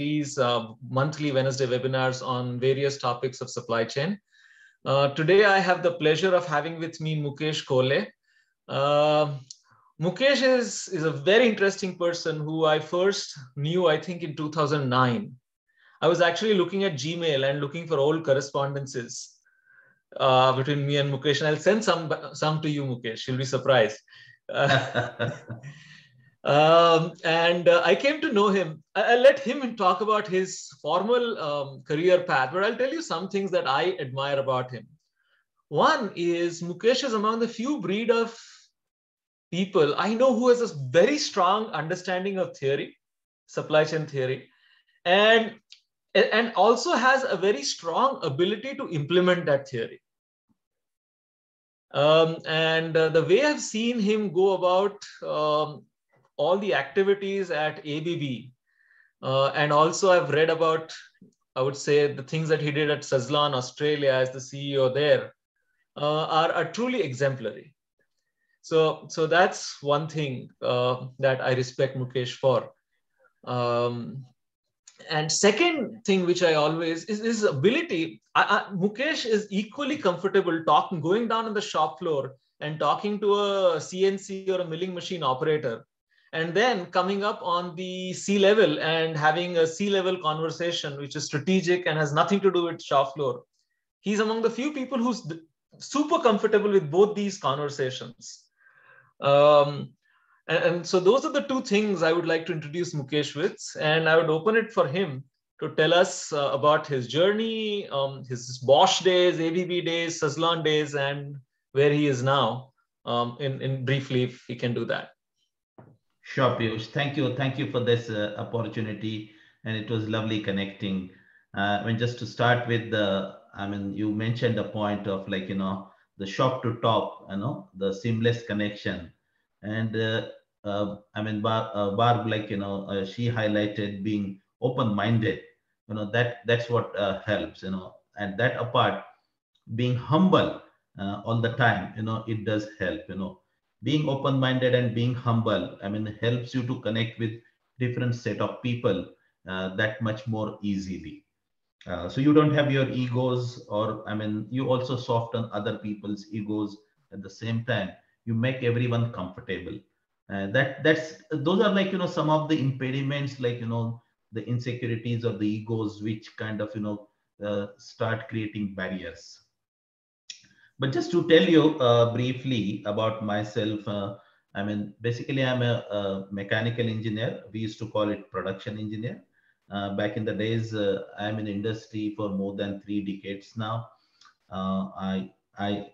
series, monthly Wednesday webinars on various topics of supply chain. Today, I have the pleasure of having with me Mukesh Kole. Mukesh is a very interesting person who I first knew, I think, in 2009. I was actually looking at Gmail and looking for old correspondences between me and Mukesh. And I'll send some to you, Mukesh. You'll be surprised. I came to know him. I'll let him talk about his formal career path, but I'll tell you some things that I admire about him. One is Mukesh is among the few breed of people I know who has a very strong understanding of theory, supply chain theory, and also has a very strong ability to implement that theory. The way I've seen him go about all the activities at ABB, and also I've read about, I would say, the things that he did at Suzlon, Australia as the CEO there are truly exemplary. So that's one thing that I respect Mukesh for. And second thing, which I always is his ability. Mukesh is equally comfortable going down on the shop floor and talking to a CNC or a milling machine operator, and then coming up on the C-level and having a C-level conversation, which is strategic and has nothing to do with shop floor. He's among the few people who's super comfortable with both these conversations. And so those are the two things I would like to introduce Mukesh with, and I would open it for him to tell us about his journey, his Bosch days, ABB days, Suzlon days, and where he is now. In briefly, if he can do that. Sure, Piyush. Thank you for this opportunity, and it was lovely connecting. Just to start with you mentioned the point of the shop to top, the seamless connection, and Barb, she highlighted being open-minded. That's what helps. And that apart, being humble all the time. It does help. Being open-minded and being humble, helps you to connect with different set of people that much more easily. So you don't have your egos, or you also soften other people's egos at the same time. You make everyone comfortable. Those are some of the impediments, the insecurities or the egos, which kind of start creating barriers. But just to tell you briefly about myself, basically I'm a mechanical engineer. We used to call it production engineer. Back in the days, I'm in industry for more than 3 decades now. I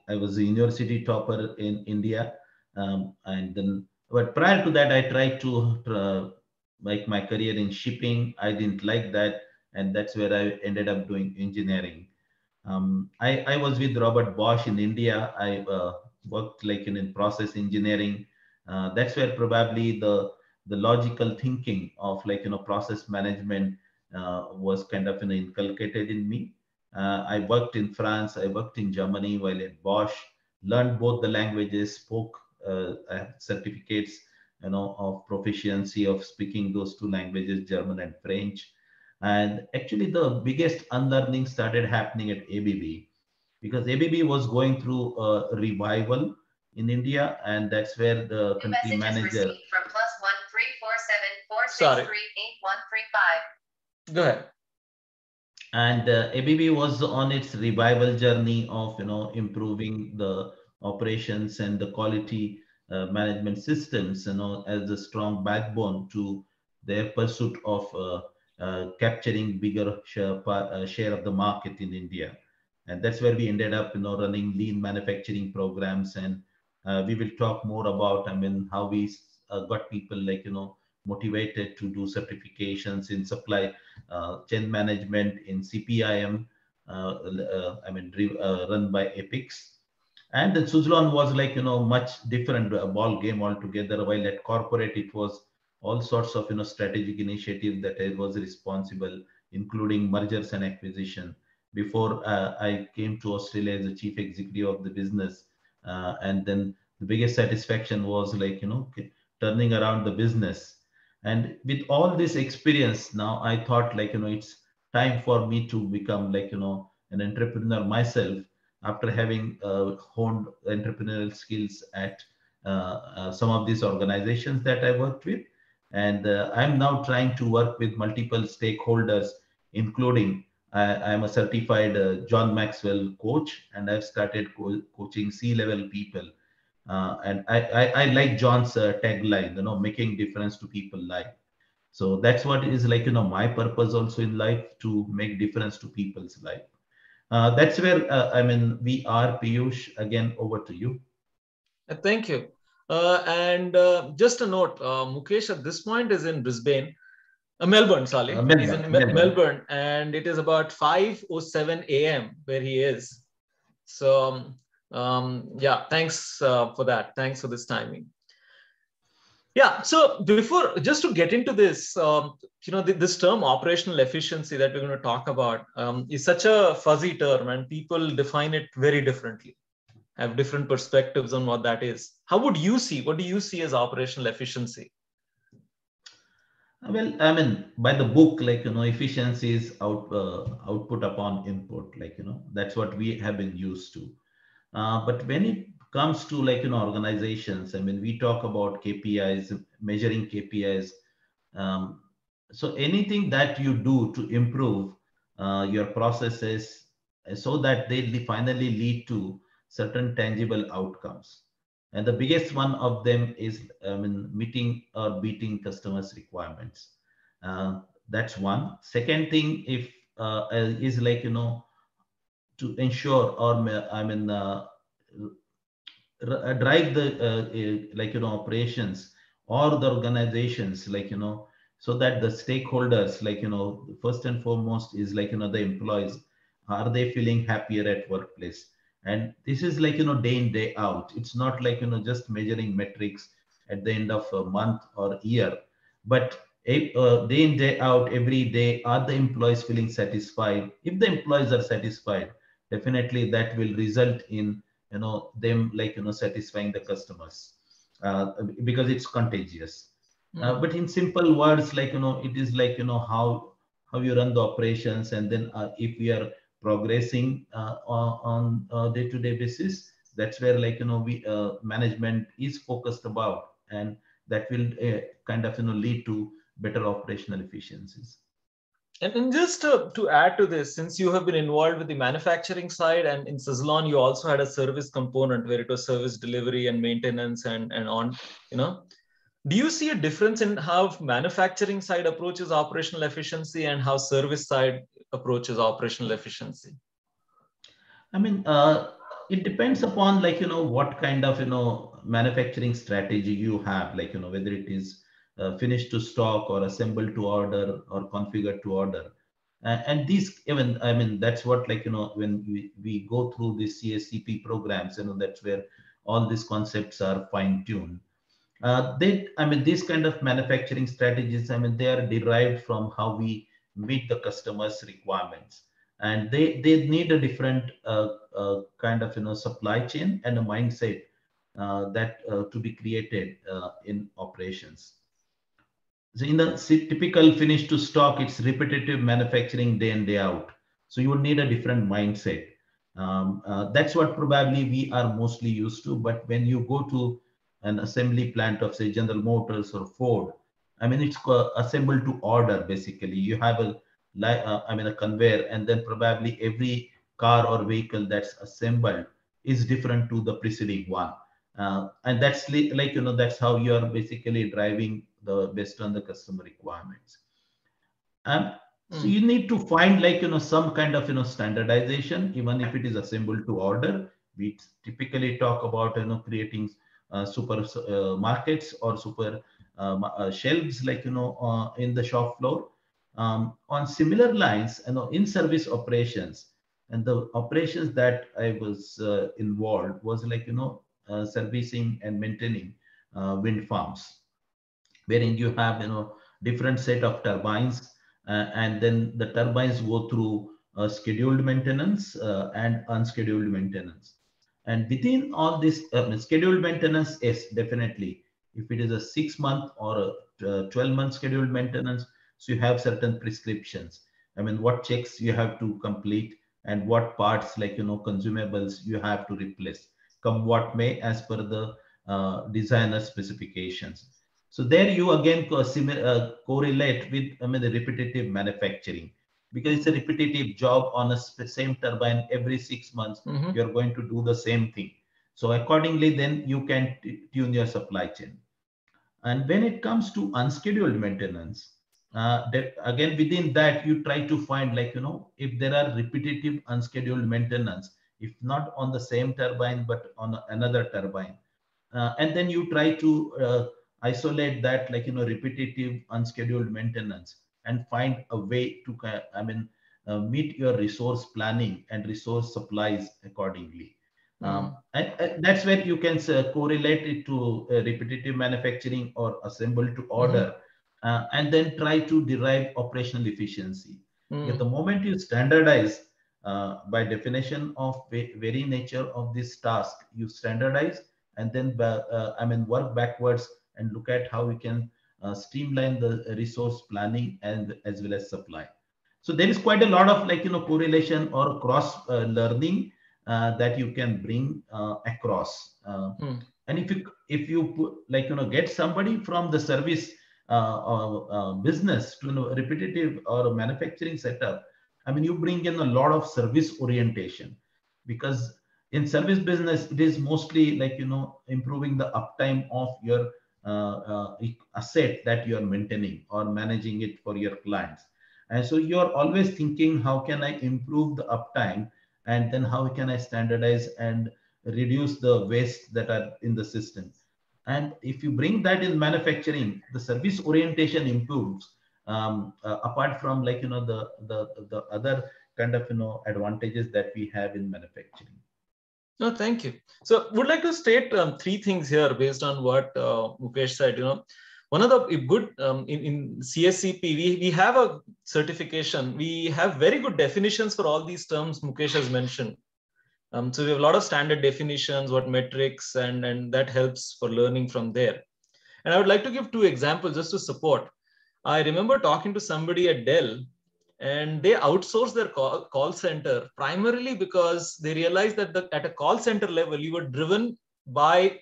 was a university topper in India, but prior to that, I tried to make my career in shipping. I didn't like that, and that's where I ended up doing engineering. I was with Robert Bosch in India. I worked in process engineering. That's where probably the logical thinking of process management was kind of inculcated in me. I worked in France, I worked in Germany while at Bosch, learned both the languages, spoke certificates, of proficiency of speaking those 2 languages, German and French. And actually the biggest unlearning started happening at ABB, because ABB was going through a revival in India, and that's where the country manager from +1 347 Sorry. 8135. Go ahead. And ABB was on its revival journey of improving the operations and the quality management systems, as a strong backbone to their pursuit of capturing bigger share of the market in India. And that's where we ended up running lean manufacturing programs, and we will talk more about how we got people motivated to do certifications in supply chain management, in CPIM, run by EPICS. And then Suzlon was much different ball game altogether. While at corporate, it was all sorts of strategic initiatives that I was responsible, including mergers and acquisition. Before I came to Australia as the chief executive of the business, and then the biggest satisfaction was turning around the business. And with all this experience now, I thought like, it's time for me to become like, an entrepreneur myself after having honed entrepreneurial skills at some of these organizations that I worked with. And I'm now trying to work with multiple stakeholders, including I'm a certified John Maxwell coach, and I've started coaching C-level people. And I like John's tagline, making difference to people life. So that's what is like, my purpose also in life, to make difference to people's life. That's where, we are. Piyush, again, over to you. Thank you. And just a note, Mukesh at this point is in Brisbane, Melbourne, sorry. He's in Melbourne. Melbourne, and it is about 5:07 a.m. where he is. So, yeah, thanks for that. Thanks for this timing. Yeah, so before, just to get into this, this term operational efficiency that we're going to talk about is such a fuzzy term, and people define it very differently, have different perspectives on what that is. What do you see as operational efficiency? Well, by the book, like, efficiency is output upon input, like, that's what we have been used to. But when it comes to like, organizations, we talk about KPIs, measuring KPIs. So anything that you do to improve your processes so that they finally lead to certain tangible outcomes. And the biggest one of them is, meeting or beating customers' requirements. That's one. Second thing, if is like, to ensure or drive the like, operations or the organizations, like, so that the stakeholders, like, first and foremost is like, the employees, are they feeling happier at workplace? And this is like, day in, day out. It's not like, just measuring metrics at the end of a month or year, but day in, day out, every day, are the employees feeling satisfied? If the employees are satisfied, definitely that will result in, them like, satisfying the customers, because it's contagious. But in simple words, like, it is like, how you run the operations, and then if we are progressing on day-to-day basis, that's where, like, we management is focused about, and that will kind of, lead to better operational efficiencies. And just to add to this, since you have been involved with the manufacturing side, and in Suzlon, you also had a service component where it was service delivery and maintenance and on, do you see a difference in how manufacturing side approaches operational efficiency and how service side approaches operational efficiency? It depends upon, like, what kind of, manufacturing strategy you have, like, whether it is finished to stock or assembled to order or configured to order. And these, even, that's what, like, when we go through the CSCP programs, that's where all these concepts are fine tuned. These kind of manufacturing strategies, they are derived from how we meet the customer's requirements. And they need a different kind of, supply chain and a mindset that to be created in operations. So in the typical finish to stock, it's repetitive manufacturing day in, day out. So you would need a different mindset. That's what probably we are mostly used to. But when you go to an assembly plant of, say, General Motors or Ford, it's assembled to order. Basically, you have a conveyor, and then probably every car or vehicle that's assembled is different to the preceding one. And that's like, that's how you are basically driving the based on the customer requirements. So you need to find, like, some kind of, standardization, even if it is assembled to order. We typically talk about, creating super markets or super shelves, like, in the shop floor. On similar lines, in service operations, and the operations that I was involved was like, servicing and maintaining wind farms, wherein you have, different set of turbines, and then the turbines go through scheduled maintenance and unscheduled maintenance. And within all this scheduled maintenance, yes, definitely If it is a 6 month or a 12-month scheduled maintenance, so you have certain prescriptions. I mean, what checks you have to complete and what parts, like, consumables you have to replace, come what may, as per the designer specifications. So there you again correlate with, I mean, the repetitive manufacturing, because it's a repetitive job on a same turbine every 6 months. You're going to do the same thing. So accordingly, then you can tune your supply chain. And when it comes to unscheduled maintenance, again, within that, you try to find, like, if there are repetitive unscheduled maintenance, if not on the same turbine, but on another turbine. And then you try to isolate that, like, repetitive unscheduled maintenance, and find a way to, I mean, meet your resource planning and resource supplies accordingly. And that's where you can correlate it to repetitive manufacturing or assemble to order, and then try to derive operational efficiency. Because the moment you standardize, by definition of very nature of this task, you standardize, and then I mean, work backwards and look at how we can streamline the resource planning and as well as supply. So there is quite a lot of, like, correlation or cross learning that you can bring across. And if you put, like, get somebody from the service business to repetitive or manufacturing setup, I mean, you bring in a lot of service orientation, because in service business it is mostly, like, improving the uptime of your asset that you are maintaining or managing it for your clients. And so you're always thinking, how can I improve the uptime, and then how can I standardize and reduce the waste that are in the system. And if you bring that in manufacturing, the service orientation improves, apart from, like, the other kind of, advantages that we have in manufacturing. No, thank you. So would like to state three things here based on what Mukesh said. One of the good in CSCP, we have a certification. We have very good definitions for all these terms Mukesh has mentioned. So we have a lot of standard definitions, what metrics, and that helps for learning from there. And I would like to give two examples just to support. I remember talking to somebody at Dell, and they outsourced their call center primarily because they realized that at a call center level, you were driven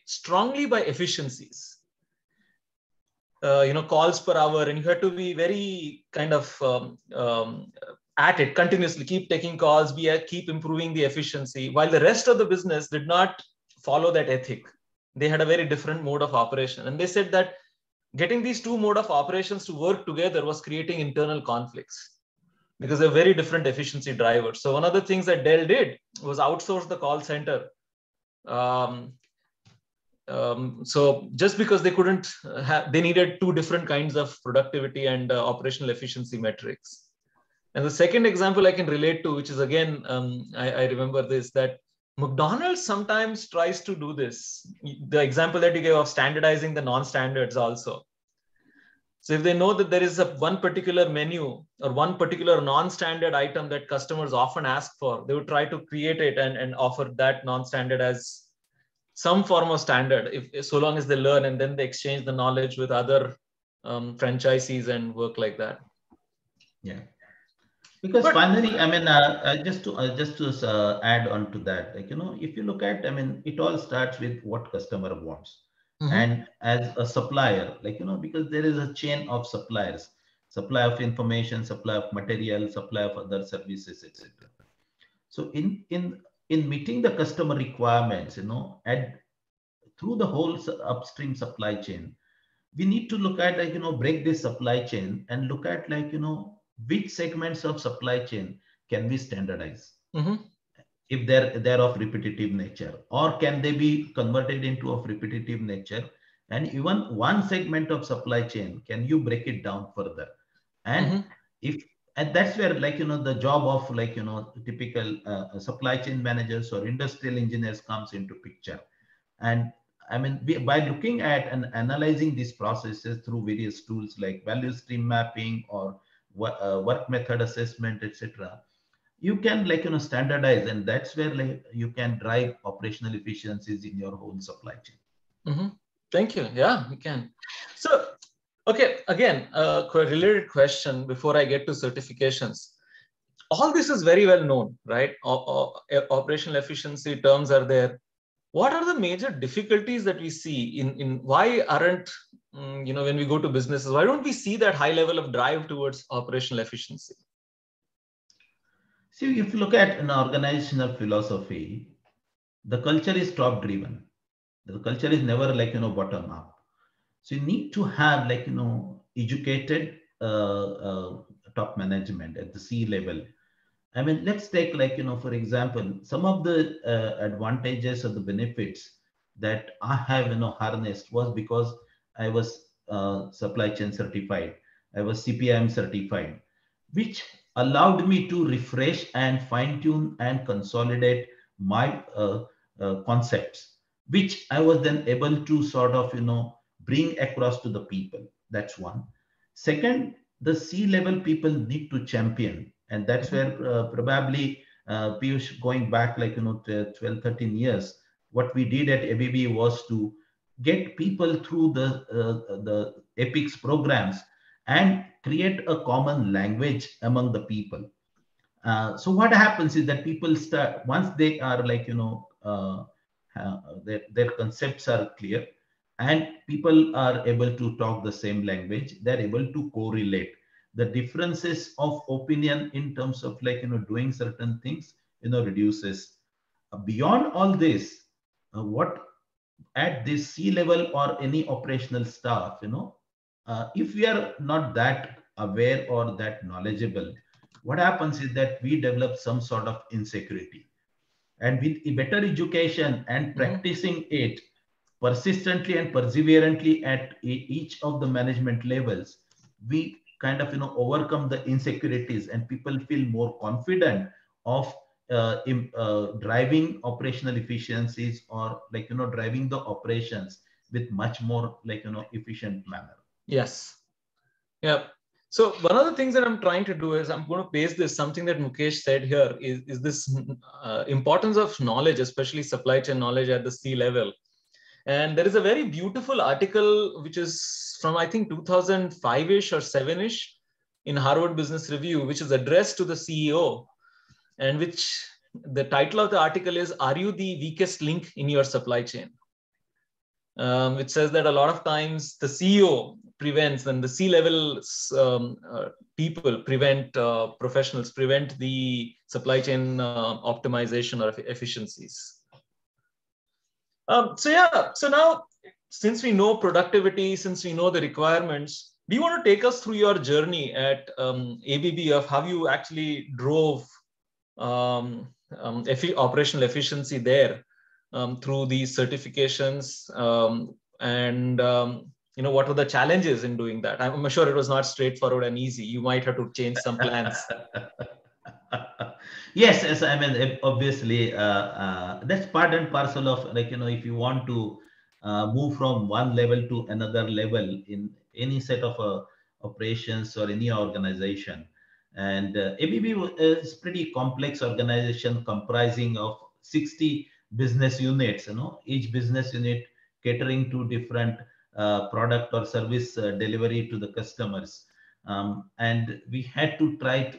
strongly by efficiencies. Calls per hour, and you had to be very kind of at it continuously, keep taking calls, keep improving the efficiency, while the rest of the business did not follow that ethic. They had a very different mode of operation. And they said that getting these two mode of operations to work together was creating internal conflicts because they're very different efficiency drivers. So one of the things that Dell did was outsource the call center. So just because they couldn't they needed two different kinds of productivity and operational efficiency metrics. And the second example I can relate to, which is again, I remember this, that McDonald's sometimes tries to do this. The example that you gave of standardizing the non-standards also. So if they know that there is one particular menu or one particular non-standard item that customers often ask for, they would try to create it and offer that non-standard as some form of standard, so long as they learn, and then they exchange the knowledge with other franchisees and work like that. Yeah. Because finally, I mean, just to add on to that, like, if you look at, I mean, it all starts with what customer wants. And as a supplier, like, because there is a chain of suppliers, supply of information, supply of material, supply of other services, etc. So in meeting the customer requirements, through the whole upstream supply chain, we need to look at, like, break this supply chain and look at, like, which segments of supply chain can we standardize if they're of repetitive nature, or can they be converted into of repetitive nature. And even one segment of supply chain, can you break it down further? And and that's where, like, the job of, like, typical supply chain managers or industrial engineers comes into picture. And I mean, by looking at and analyzing these processes through various tools like value stream mapping or work method assessment, etc., you can, like, standardize, and that's where, like, you can drive operational efficiencies in your whole supply chain. Thank you. Yeah, we can. So, okay, again, a related question before I get to certifications. All this is very well known, right? Operational efficiency terms are there. What are the major difficulties that we see in why aren't, when we go to businesses, why don't we see that high level of drive towards operational efficiency? See, if you look at an organizational philosophy, the culture is top driven. The culture is never like, bottom up. So you need to have like, educated top management at the C level. I mean, let's take like, for example, some of the advantages or the benefits that I have, harnessed was because I was supply chain certified. I was CPIM certified, which allowed me to refresh and fine tune and consolidate my concepts, which I was then able to sort of, bring across to the people. That's one. Second, the C level people need to champion. And that's where probably Piyush, going back like, 12, 13 years, what we did at ABB was to get people through the EPICS programs and create a common language among the people. So what happens is that people start, once they are like, their concepts are clear and people are able to talk the same language, they're able to correlate the differences of opinion in terms of like, doing certain things, reduces. Beyond all this, what at this C level or any operational staff, if we are not that aware or that knowledgeable, what happens is that we develop some sort of insecurity. And with better education and practicing it persistently and perseverantly at each of the management levels, we kind of overcome the insecurities and people feel more confident of driving operational efficiencies or like driving the operations with much more like efficient manner. Yes. Yeah. So one of the things that I'm trying to do is I'm going to paste this, something that Mukesh said here is this importance of knowledge, especially supply chain knowledge at the C level. And there is a very beautiful article, which is from, I think, 2005-ish or 7-ish in Harvard Business Review, which is addressed to the CEO, and which the title of the article is, "Are you the weakest link in your supply chain?" Which says that a lot of times the CEO prevents, and the C-level people prevent, professionals prevent the supply chain optimization or efficiencies. So now, since we know productivity, since we know the requirements, do you want to take us through your journey at ABB of how you actually drove operational efficiency there through these certifications, and what were the challenges in doing that? I'm sure it was not straightforward and easy. You might have to change some plans. Yes, I mean, obviously, that's part and parcel of like, if you want to move from one level to another level in any set of operations or any organization. And ABB is pretty complex organization comprising of 60 business units, each business unit catering to different product or service delivery to the customers. And we had to try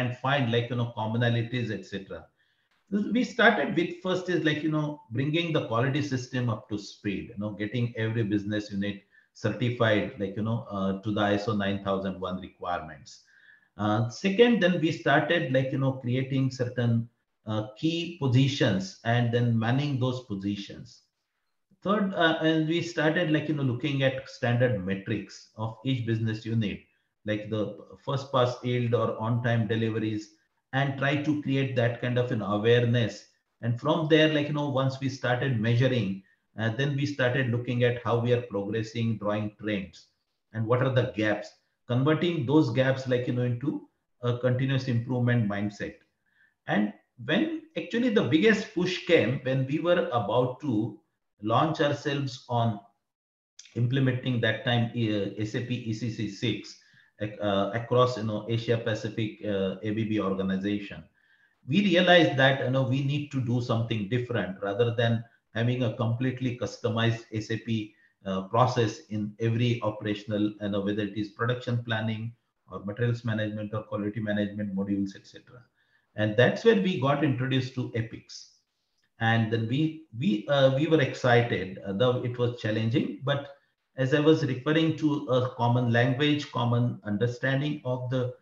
and find like, commonalities, etc. We started with first is like, bringing the quality system up to speed, getting every business unit certified, like, to the ISO 9001 requirements. Second, then we started like, creating certain key positions and then manning those positions. Third, and we started like, looking at standard metrics of each business unit, like the first pass yield or on-time deliveries, and try to create that kind of an awareness. And from there, like, once we started measuring, then we started looking at how we are progressing, drawing trends, and what are the gaps, converting those gaps like, into a continuous improvement mindset. And when actually the biggest push came when we were about to launch ourselves on implementing that time SAP ECC 6 across Asia Pacific ABB organization, we realized that we need to do something different rather than having a completely customized SAP process in every operational, whether it is production planning or materials management or quality management modules, etc. And that's where we got introduced to Epics. And then we were excited, though it was challenging. But as I was referring to a common language, common understanding of the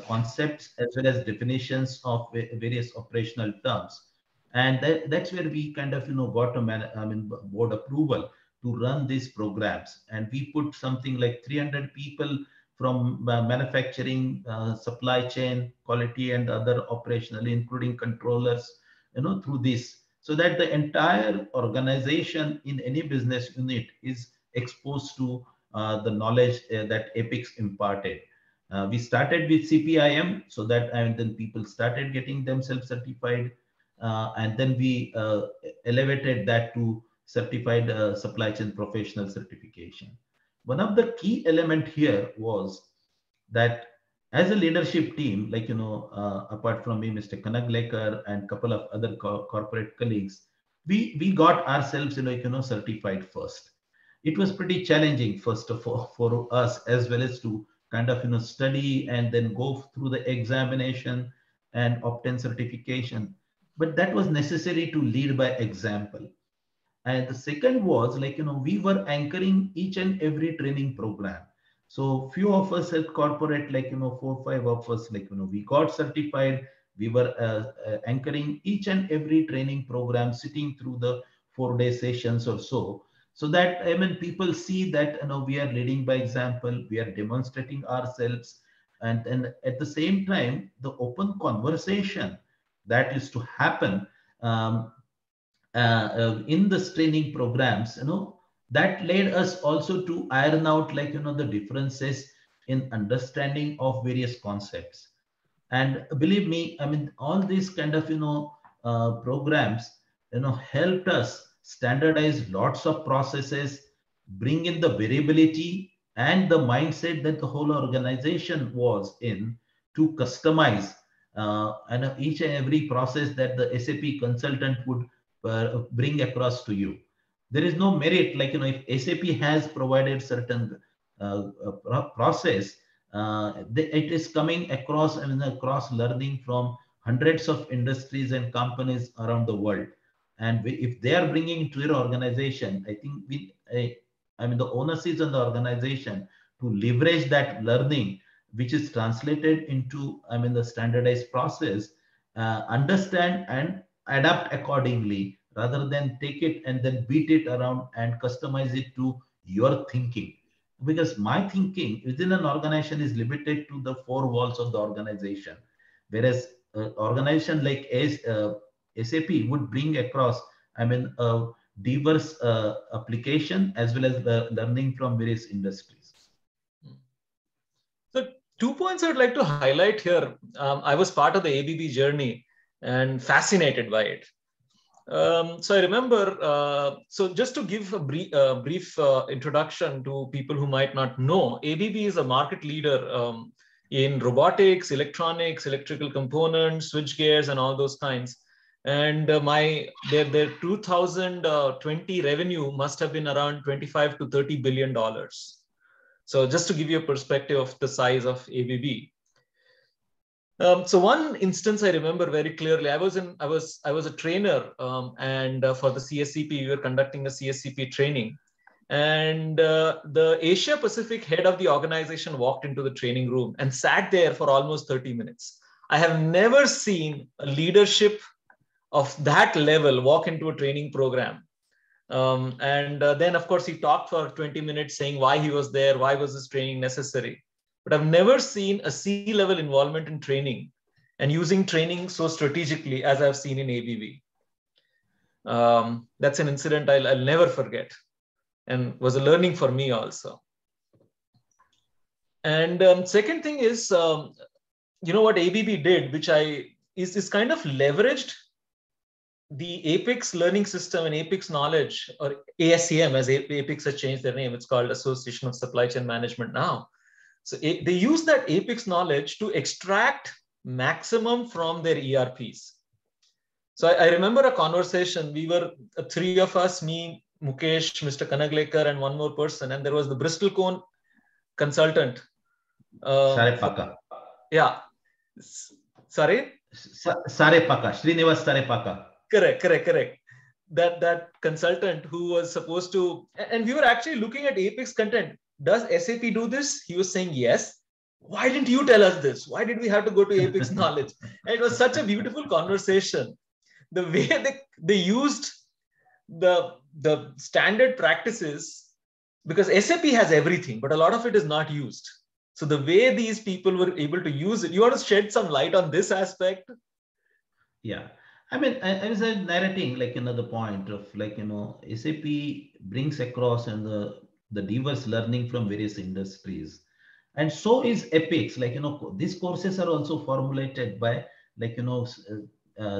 concepts as well as definitions of various operational terms, and that's where we kind of got board approval to run these programs. And we put something like 300 people from manufacturing, supply chain, quality, and other operational, including controllers, through this, so that the entire organization in any business unit is exposed to the knowledge that Epics imparted. We started with CPIM, so that, and then people started getting themselves certified, and then we elevated that to certified supply chain professional certification. One of the key element here was that as a leadership team, like, apart from me, Mr. Kanaglekar and couple of other corporate colleagues, we got ourselves, certified first. It was pretty challenging, first of all, for us, as well as to kind of, study and then go through the examination and obtain certification. But that was necessary to lead by example. And the second was, like, we were anchoring each and every training program. So few of us at corporate, like, 4-5 of us, like, we got certified. We were anchoring each and every training program, sitting through the 4-day sessions or so. So that, people see that, we are leading by example, we are demonstrating ourselves. And at the same time, the open conversation that is to happen in the training programs, that led us also to iron out, like, the differences in understanding of various concepts. And believe me, all these kind of, programs, helped us standardize lots of processes, bring in the variability and the mindset that the whole organization was in, to customize and each and every process that the SAP consultant would bring across to you. There is no merit, like, if SAP has provided certain process, it is coming across, across learning from hundreds of industries and companies around the world. And if they are bringing to your organization, I think the onus is on the organization to leverage that learning, which is translated into, the standardized process, understand and adapt accordingly, rather than take it and then beat it around and customize it to your thinking. Because my thinking within an organization is limited to the 4 walls of the organization, whereas organization like SAP would bring across, a diverse application as well as learning from various industries. So 2 points I'd like to highlight here. I was part of the ABB journey and fascinated by it. So I remember, so just to give a brief introduction to people who might not know, ABB is a market leader in robotics, electronics, electrical components, switch gears, and all those kinds. And their 2020 revenue must have been around $25 to $30 billion. So just to give you a perspective of the size of ABB. So one instance I remember very clearly. I was a trainer, and for the CSCP, we were conducting a CSCP training, and the Asia Pacific head of the organization walked into the training room and sat there for almost 30 minutes. I have never seen a leadership of that level walk into a training program. And then, of course, he talked for 20 minutes saying why he was there, why was this training necessary. But I've never seen a C-level involvement in training and using training so strategically as I've seen in ABB. That's an incident I'll never forget, and was a learning for me also. And second thing is, what ABB did, which is kind of leveraged the APICS learning system and APICS knowledge, or ASCM, as APICS has changed their name. It's called Association of Supply Chain Management now. So they use that APICS knowledge to extract maximum from their ERPs. So I remember a conversation. We were three of us, me, Mukesh, Mr. Kanaglekar, and one more person. And there was the Bristol Cone consultant. Sarepaka. Yeah. Sorry? Sarepaka. Srinivas Sarepaka. Correct. That consultant who was supposed to, and we were actually looking at Apex content. Does SAP do this? He was saying yes. Why didn't you tell us this? Why did we have to go to Apex Knowledge? And it was such a beautiful conversation. The way they used the standard practices, because SAP has everything, but a lot of it is not used. So the way these people were able to use it, you want to shed some light on this aspect? Yeah. I mean, I was narrating like the point of SAP brings across and the diverse learning from various industries, and so is Epics. These courses are also formulated by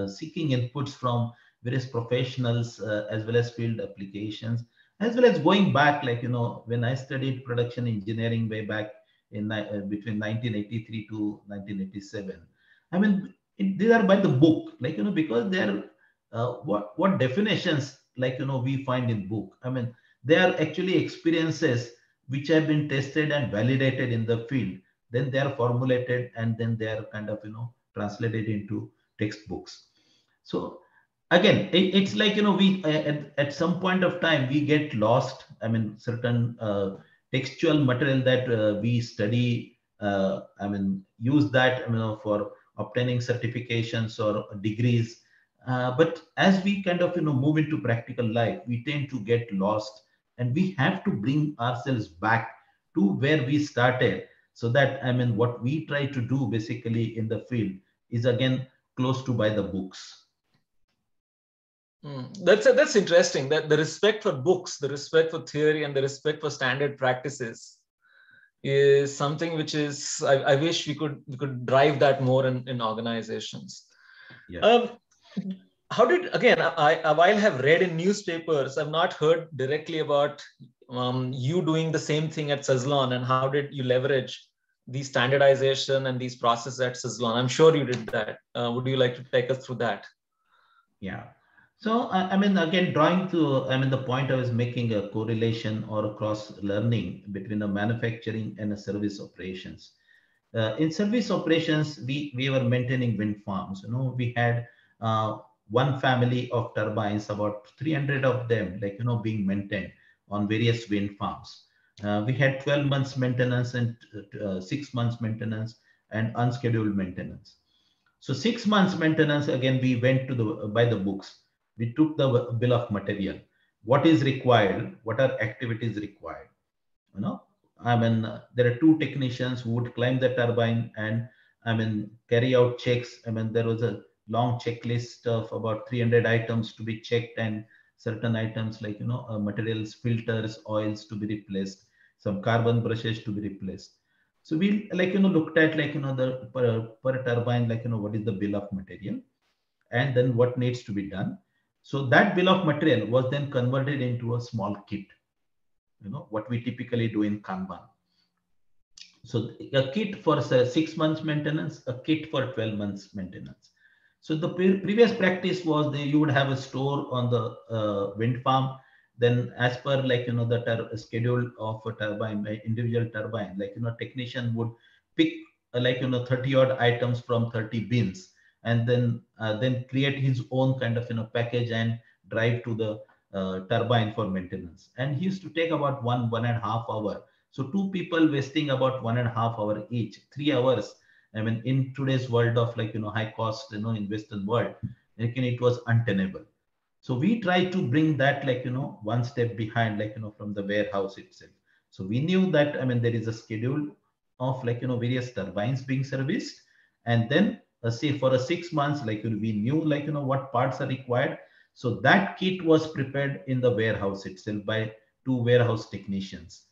seeking inputs from various professionals as well as field applications, as well as going back when I studied production engineering way back in between 1983 to 1987. I mean, these are by the book, because they are what definitions we find in book. I mean, they are actually experiences which have been tested and validated in the field. Then they are formulated and then they are kind of translated into textbooks. So again, it's like we at some point of time we get lost. I mean, certain textual material that we study. I mean, use that for obtaining certifications or degrees. But as we kind of move into practical life, we tend to get lost, and we have to bring ourselves back to where we started, so that what we try to do basically in the field is again close to by the books. That's interesting. That the respect for books, the respect for theory, and the respect for standard practices is something which is I wish we could drive that more in organizations. Yeah. How did, again, while have read in newspapers, I've not heard directly about you doing the same thing at Suzlon, and how did you leverage the standardization and these processes at Suzlon? I'm sure you did that. Would you like to take us through that? Yeah. So, again, drawing to, the point I was making, a correlation or a cross learning between a manufacturing and a service operations. In service operations, we were maintaining wind farms. We had one family of turbines, about 300 of them, being maintained on various wind farms. We had 12 months maintenance and 6 months maintenance and unscheduled maintenance. So 6 months maintenance, again, we went to by the books. We took the bill of material. What is required? What are activities required? There are two technicians who would climb the turbine and carry out checks. There was a long checklist of about 300 items to be checked, and certain items like materials, filters, oils to be replaced, some carbon brushes to be replaced. So we looked at the per turbine, what is the bill of material, and then what needs to be done. So that bill of material was then converted into a small kit, what we typically do in Kanban. So a kit for 6 months maintenance, a kit for 12 months maintenance. So the previous practice was you would have a store on the wind farm. Then as per the schedule of a turbine, individual turbine, technician would pick 30 odd items from 30 bins, and then create his own kind of package and drive to the turbine for maintenance. And he used to take about 1.5 hours. So two people wasting about 1.5 hours each, 3 hours. In today's world of high cost, in Western world, it was untenable. So we try to bring that one step behind, from the warehouse itself. So we knew that there is a schedule of various turbines being serviced, and then say for a 6 months, we knew what parts are required. So that kit was prepared in the warehouse itself by 2 warehouse technicians,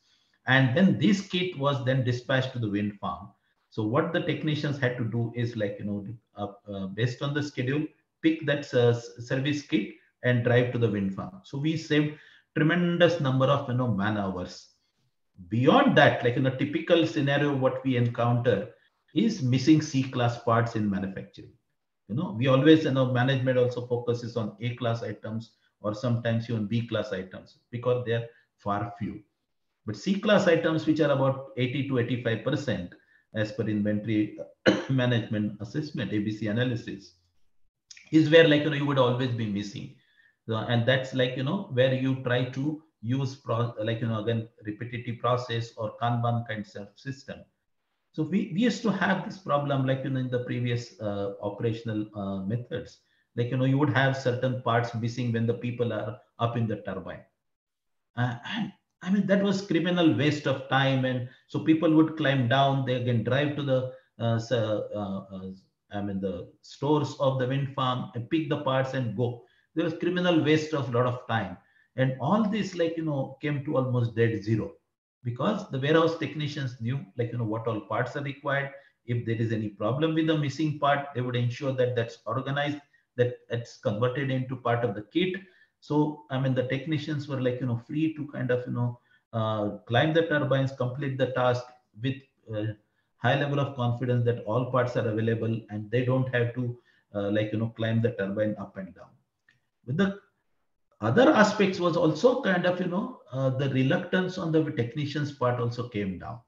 and then this kit was then dispatched to the wind farm. So what the technicians had to do is based on the schedule, pick that service kit and drive to the wind farm. So we saved tremendous number of man hours. Beyond that, in a typical scenario, what we encounter is missing C-class parts in manufacturing. We always, management also focuses on A class items or sometimes even B class items because they are far few. But C class items, which are about 80 to 85% as per inventory management assessment, ABC analysis, is where you would always be missing. And that's where you try to use again repetitive process or Kanban kinds of system. So we used to have this problem in the previous operational methods. You would have certain parts missing when the people are up in the turbine. And I mean, that was criminal waste of time. And so people would climb down, they again drive to the the stores of the wind farm and pick the parts and go. There was criminal waste of a lot of time. And all this came to almost dead zero because the warehouse technicians knew what all parts are required. If there is any problem with the missing part, they would ensure that that's organized, that it's converted into part of the kit. So the technicians were free to kind of climb the turbines, complete the task with high level of confidence that all parts are available and they don't have to climb the turbine up and down. With the other aspects was also kind of the reluctance on the technicians part also came down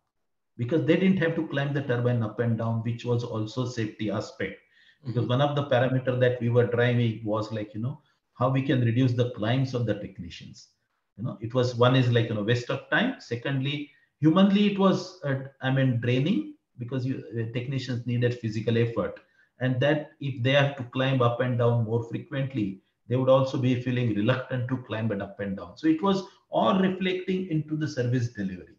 because they didn't have to climb the turbine up and down, which was also safety aspect. Because one of the parameter that we were driving was how we can reduce the climbs of the technicians. It was one is waste of time. Secondly, humanly it was draining because technicians needed physical effort, and that if they have to climb up and down more frequently, they would also be feeling reluctant to climb it up and down. So it was all reflecting into the service delivery.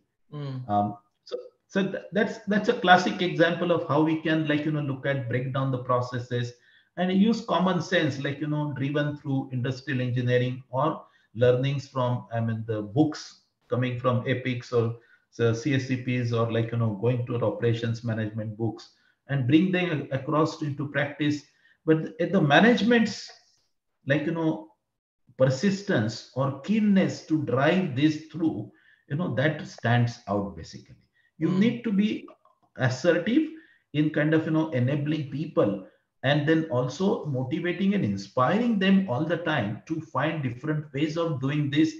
So that's a classic example of how we can look at break down the processes and use common sense driven through industrial engineering or learnings from the books coming from epics or CSCPs or going to operations management books and bring them across into practice. But at the management's persistence or keenness to drive this through, that stands out basically. You need to be assertive in kind of enabling people and then also motivating and inspiring them all the time to find different ways of doing this,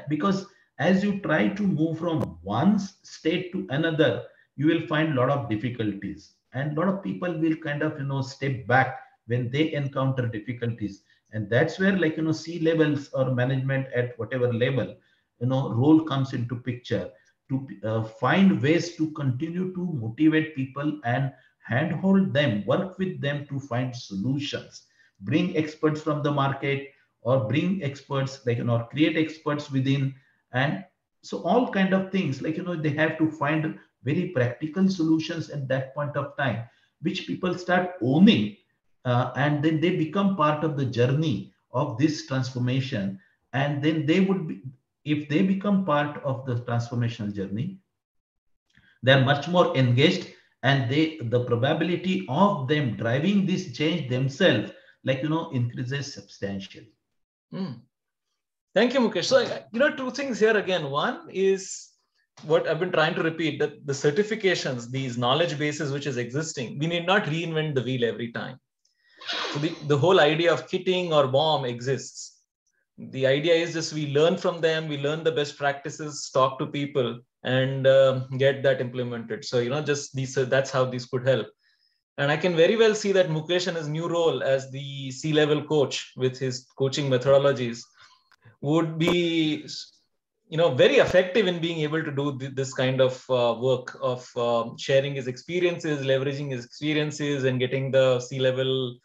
because as you try to move from one state to another, you will find a lot of difficulties and a lot of people will kind of step back when they encounter difficulties. And that's where C levels or management at whatever level role comes into picture to find ways to continue to motivate people and handhold them, work with them to find solutions, bring experts from the market or bring experts or create experts within. And so all kind of things they have to find very practical solutions at that point of time, which people start owning, and then they become part of the journey of this transformation. And then they would be, if they become part of the transformational journey, they're much more engaged, and the probability of them driving this change themselves increases substantially. Thank you, Mukesh. So two things here again. One is what I've been trying to repeat, that the certifications, these knowledge bases which is existing, we need not reinvent the wheel every time. So the whole idea of kitting or BOM exists. The idea is just we learn from them, we learn the best practices, talk to people, and get that implemented. So just these, that's how these could help. And I can very well see that Mukesh and his new role as the C-level coach with his coaching methodologies would be very effective in being able to do this kind of work of sharing his experiences, leveraging his experiences, and getting the C-level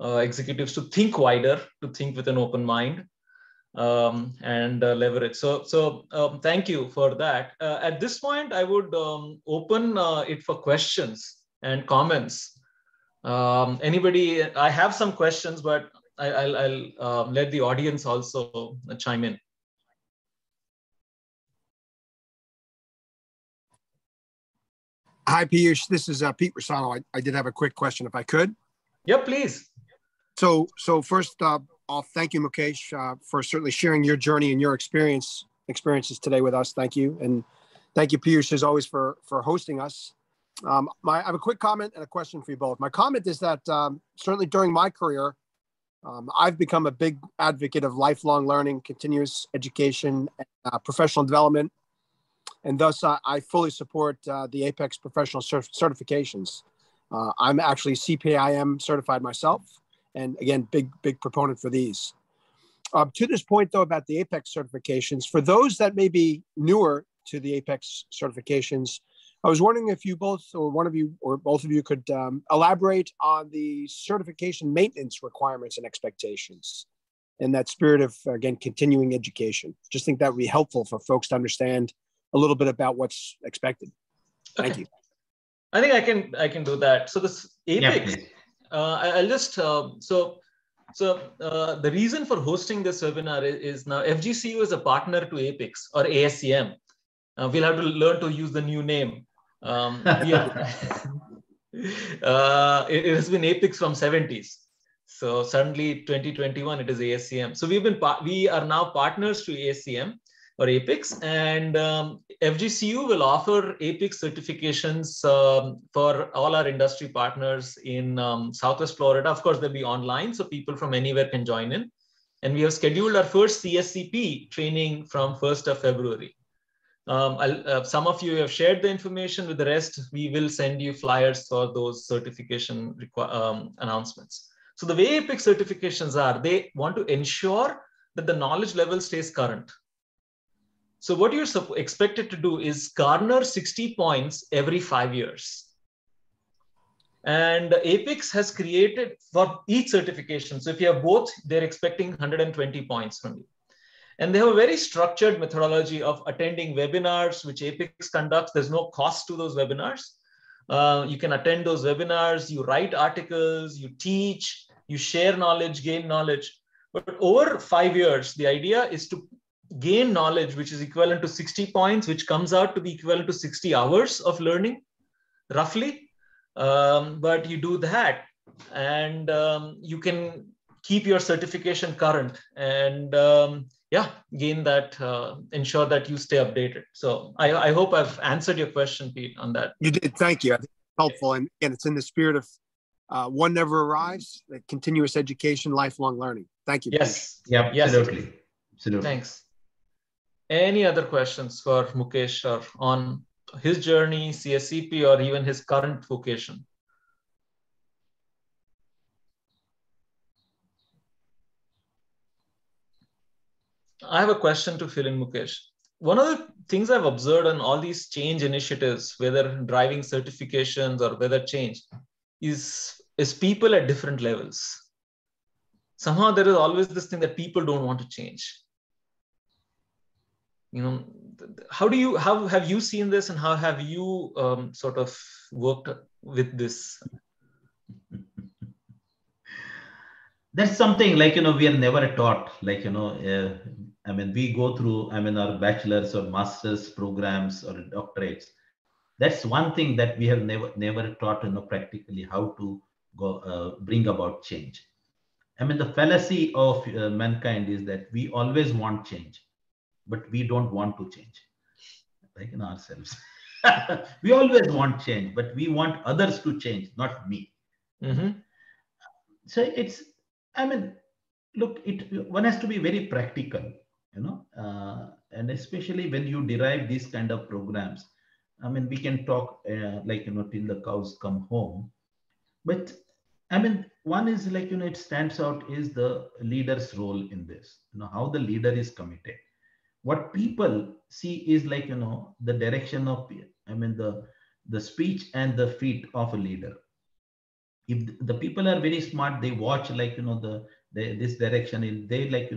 executives to think wider, to think with an open mind. And leverage. So thank you for that. At this point, I would open it for questions and comments. Anybody? I have some questions, but I'll let the audience also chime in. Hi, Piyush. This is Pete Rosano. I did have a quick question, if I could. Yeah, please. So first, I'll thank you, Mukesh, for certainly sharing your journey and your experiences today with us. Thank you. And thank you, Piyush, as always, for hosting us. I have a quick comment and a question for you both. My comment is that certainly during my career, I've become a big advocate of lifelong learning, continuous education, professional development, and thus I fully support the Apex professional certifications. I'm actually CPIM certified myself, and again, big proponent for these. To this point, though, about the Apex certifications, for those that may be newer to the Apex certifications, I was wondering if you both, or one of you, or both of you could elaborate on the certification maintenance requirements and expectations in that spirit of, again, continuing education. Just think that would be helpful for folks to understand a little bit about what's expected. Thank Okay. you. I think I can do that. So this Apex, I'll just so the reason for hosting this webinar is now FGCU is a partner to Apex or ASCM. We'll have to learn to use the new name. It has been Apex from 70s. So suddenly 2021, it is ASCM. So we are now partners to ASCM or Apex, and FGCU will offer Apex certifications for all our industry partners in Southwest Florida. Of course, they'll be online, so people from anywhere can join in. And we have scheduled our first CSCP training from 1st of February. Some of you have shared the information. With the rest, we will send you flyers for those certification announcements. So the way Apex certifications are, they want to ensure that the knowledge level stays current. So what you're expected to do is garner 60 points every 5 years. And Apex has created for each certification. So if you have both, they're expecting 120 points from you. And they have a very structured methodology of attending webinars, which Apex conducts. There's no cost to those webinars. You can attend those webinars, you write articles, you teach, you share knowledge, gain knowledge. But over 5 years, the idea is to gain knowledge, which is equivalent to 60 points, which comes out to be equivalent to 60 hours of learning, roughly. But you do that, and you can keep your certification current and gain that, ensure that you stay updated. So I hope I've answered your question, Pete, on that. You did. Thank you. I think it's helpful. And it's in the spirit of one never arrives, continuous education, lifelong learning. Thank you. Yes. Yeah, absolutely. Yes. Absolutely. Thanks. Any other questions for Mukesh or on his journey, CSCP, or even his current vocation? I have a question to fill in, Mukesh. One of the things I've observed on all these change initiatives, whether driving certifications or whether change, is people at different levels. Somehow there is always this thing that people don't want to change. You know, how have you seen this, and how have you sort of worked with this? That's something like, we are never taught, like, we go through, our bachelor's or master's programs or doctorates. That's one thing that we have never taught, practically how to go bring about change. The fallacy of mankind is that we always want change, but we don't want to change, like in ourselves. We always want change, but we want others to change, not me. Mm-hmm. So it's, look, one has to be very practical, and especially when you derive these kind of programs. We can talk till the cows come home, but one is like, it stands out is the leader's role in this, how the leader is committed. What people see is like, the direction of, the speech and the feet of a leader. If the people are very smart, they watch like, this direction, if they like,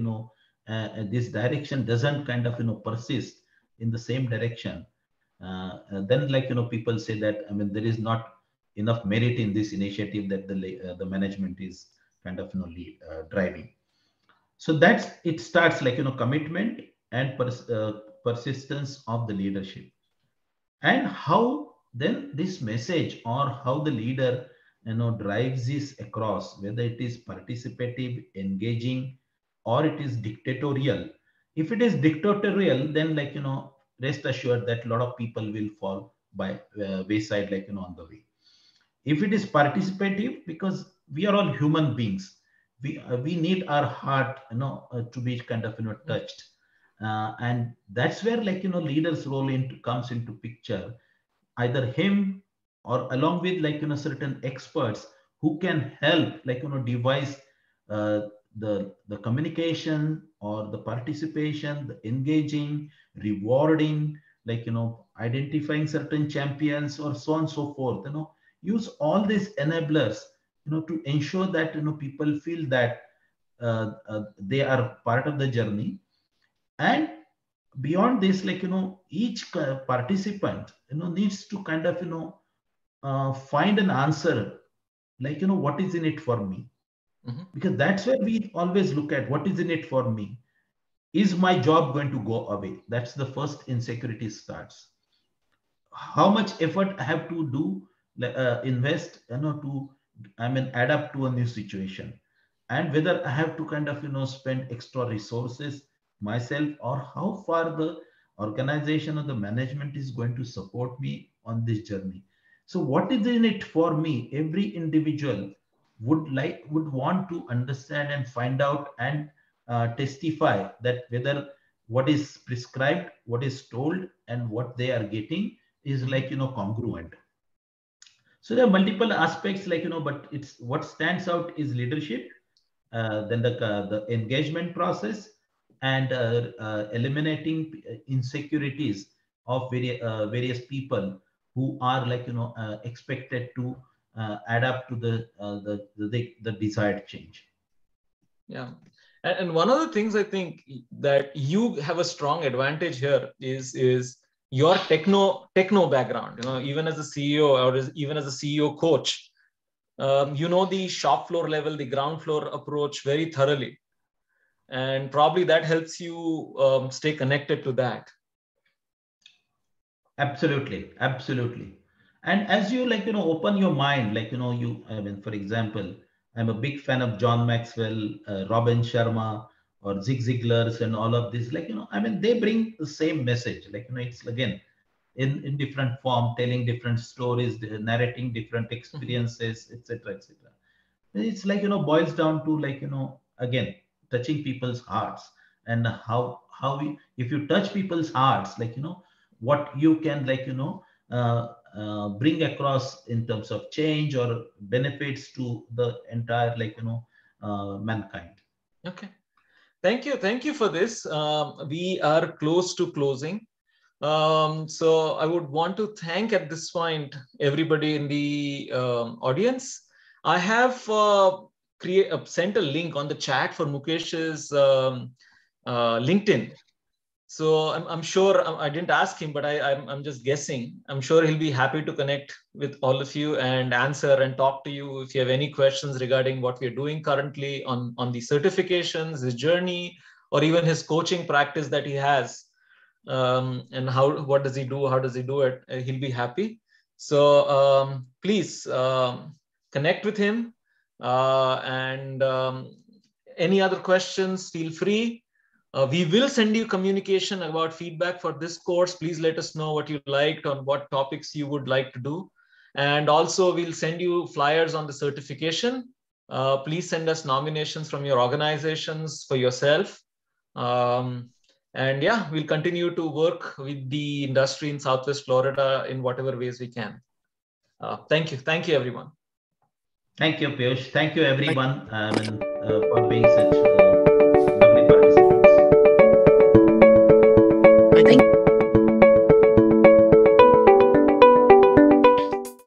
this direction doesn't kind of, persist in the same direction, then like, people say that, there is not enough merit in this initiative that the management is kind of, driving. So it starts like, commitment and persistence of the leadership, and how then this message or how the leader drives this across, whether it is participative, engaging, or it is dictatorial. If it is dictatorial, then like, rest assured that a lot of people will fall by wayside, like, on the way. If it is participative, because we are all human beings, we need our heart, to be kind of, touched. And that's where, like, leaders role comes into picture, either him or along with, like, certain experts who can help, like, devise the communication or the participation, the engaging, rewarding, like, identifying certain champions or so on and so forth, use all these enablers, to ensure that, people feel that they are part of the journey. And beyond this, like, each participant, needs to kind of, find an answer, like, what is in it for me? Because that's where we always look at what is in it for me. Is my job going to go away? That's the first insecurity starts. How much effort I have to do, invest, to, adapt to a new situation, and whether I have to kind of, spend extra resources myself, or how far the organization or the management is going to support me on this journey. So what is in it for me? Every individual would want to understand and find out and testify that whether what is prescribed, what is told, and what they are getting is, like, congruent. So there are multiple aspects, like, but it's what stands out is leadership, then the engagement process, and eliminating insecurities of various people who are, like, expected to adapt to the desired change. Yeah. And one of the things I think that you have a strong advantage here is your techno background. Even as a CEO, or even as a CEO coach, the shop floor level, the ground floor approach very thoroughly, and probably that helps you stay connected to that. Absolutely. And as you, like, open your mind, like, for example, I'm a big fan of John Maxwell, Robin Sharma, or Zig Ziglar's, and all of this, like, they bring the same message, like, it's again in different form, telling different stories, narrating different experiences, etc. It's like, boils down to, like, again, touching people's hearts, and how if you touch people's hearts, like, what you can, like, bring across in terms of change or benefits to the entire, like, mankind. Okay, thank you for this. We are close to closing, so I would want to thank at this point everybody in the audience. I have sent a link on the chat for Mukesh's LinkedIn. So I'm sure, I didn't ask him, but I'm just guessing. I'm sure he'll be happy to connect with all of you and answer and talk to you if you have any questions regarding what we're doing currently on the certifications, his journey, or even his coaching practice that he has. And what does he do? How does he do it? He'll be happy. So please connect with him. And any other questions, feel free. We will send you communication about feedback for this course. Please let us know what you liked, on what topics you would like to do. And also we'll send you flyers on the certification. Please send us nominations from your organizations for yourself. And yeah, we'll continue to work with the industry in Southwest Florida in whatever ways we can. Thank you. Thank you, everyone. Thank you, Piyush. Thank you, everyone, for being such